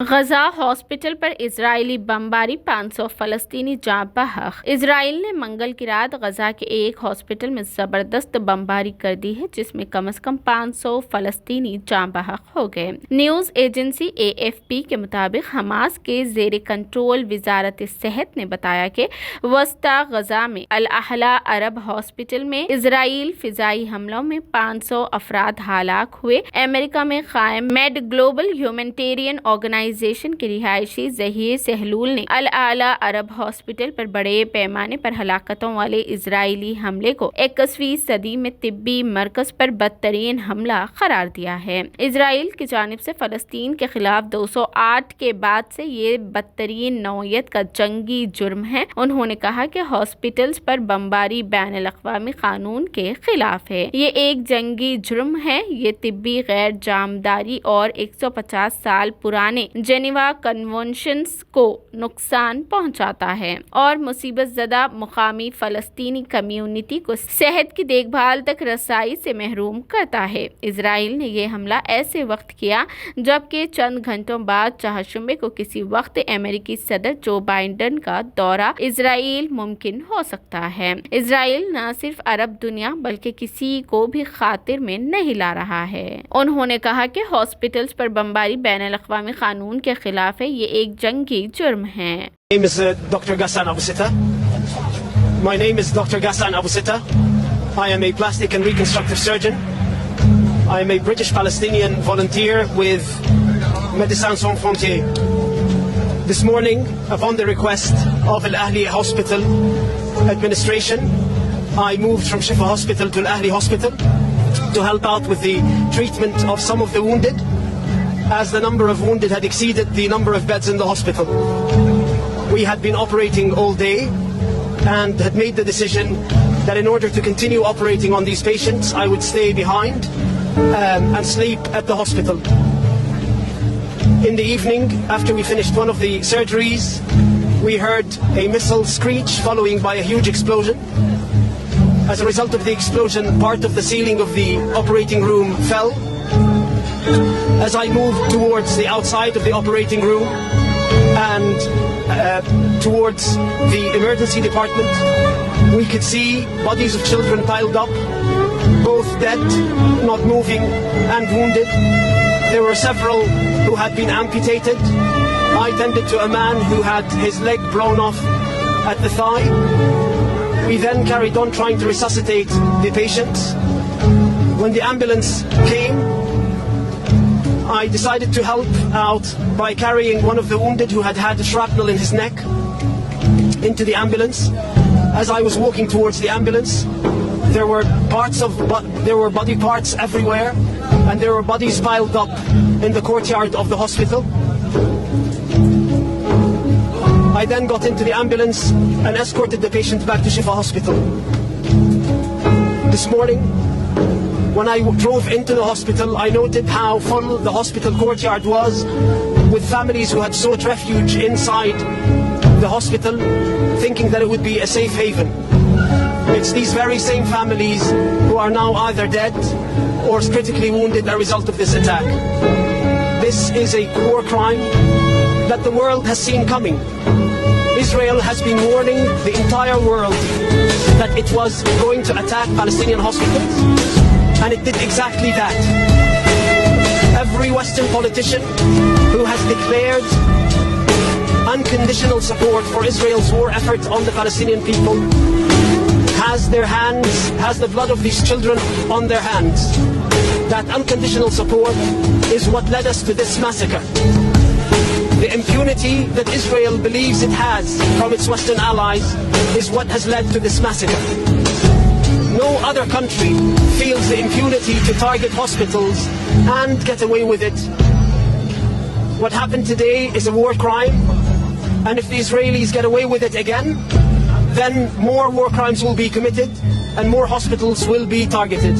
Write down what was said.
गजा hospital पर Israeli बमबारी, 500 फलस्तीनी जाँ बहक। इजराइल ने मंगल की रात गजा के एक हॉस्पिटल में जबरदस्त बमबारी कर दी है, जिसमें कम से कम 500 फलस्तीनी जाँ बहक हो गए। न्यूज एजेंसी AFP के मुताबिक हमास के जेर कंट्रोल वजारत सेहत ने बताया कि वस्ता गजा में अल अहला अरब हॉस्पिटल में इजराइल फिजाई हमलों में 500 अफराद हलाक हुए। अमेरिका में कायम मेड ग्लोबल ह्यूमैनिटेरियन ऑर्गेनाइजेशन के रिहायशी ज़हीर सहलूल ने अल आला अरब हॉस्पिटल पर बड़े पैमाने पर हलाकतों वाले इजरायली हमले को 21वीं सदी में तिब्बी मरकज पर बदतरीन हमला करार दिया है। इजराइल की जानिब से फलस्तीन के खिलाफ 208 के बाद से ये बदतरीन नौयत का जंगी जुर्म है। उन्होंने कहा कि हॉस्पिटल्स पर बमबारी बैनुल अक़वामी कानून के खिलाफ है। ये एक जंगी जुर्म है। ये तिब्बी गैर जामदारी और 150 साल पुराने जेनेवा कन्वेंशंस को नुकसान पहुंचाता है और मुसीबत ज़दा मुकामी फलस्तीनी कम्युनिटी को सेहत की देखभाल तक रसाई से महरूम करता है। इजराइल ने यह हमला ऐसे वक्त किया जबकि चंद घंटों बाद चाहशुमे को किसी वक्त अमेरिकी सदर जो बाइडेन का दौरा इजराइल मुमकिन हो सकता है। इजराइल न सिर्फ अरब दुनिया बल्कि किसी को भी खातिर में नहीं ला रहा है। उन्होंने कहा कि हॉस्पिटल्स पर बमबारी बैनुल अक़वामी कानून के खिलाफ है। ये एक जंगी जुर्म है। My name is Dr. Ghassan Abu Sitta. My name is Dr. Ghassan Abu Sitta. I am a plastic and reconstructive surgeon. I am a British Palestinian volunteer with Médecins Sans Frontières. This morning, upon the request of Al Ahli Hospital administration, I moved from Shifa Hospital to Al Ahli Hospital to help out with the treatment of some of the wounded, as the number of wounded had exceeded the number of beds in the hospital. We had been operating all day and had made the decision that in order to continue operating on these patients, I would stay behind and sleep at the hospital. In the evening, after we finished one of the surgeries, we heard a missile screech following by a huge explosion. As a result of the explosion, part of the ceiling of the operating room fell. As I moved towards the outside of the operating room and towards the emergency department, we could see bodies of children piled up, both dead, not moving, and wounded. There were several who had been amputated. I tended to a man who had his leg blown off at the thigh. We then carried on trying to resuscitate the patients. When the ambulance came, I decided to help out by carrying one of the wounded who had had a shrapnel in his neck into the ambulance. As I was walking towards the ambulance, there were body parts everywhere, and there were bodies piled up in the courtyard of the hospital. I then got into the ambulance and escorted the patient back to Shifa Hospital. This morning, when I drove into the hospital, I noted how full the hospital courtyard was, with families who had sought refuge inside the hospital, thinking that it would be a safe haven. It's these very same families who are now either dead or critically wounded as a result of this attack. This is a war crime that the world has seen coming. Israel has been warning the entire world that it was going to attack Palestinian hospitals, and it did exactly that. Every Western politician who has declared unconditional support for Israel's war effort on the Palestinian people has the blood of these children on their hands. That unconditional support is what led us to this massacre. The impunity that Israel believes it has from its Western allies is what has led to this massacre. No other country feels the impunity to target hospitals and get away with it. What happened today is a war crime, and if the Israelis get away with it again, then more war crimes will be committed and more hospitals will be targeted.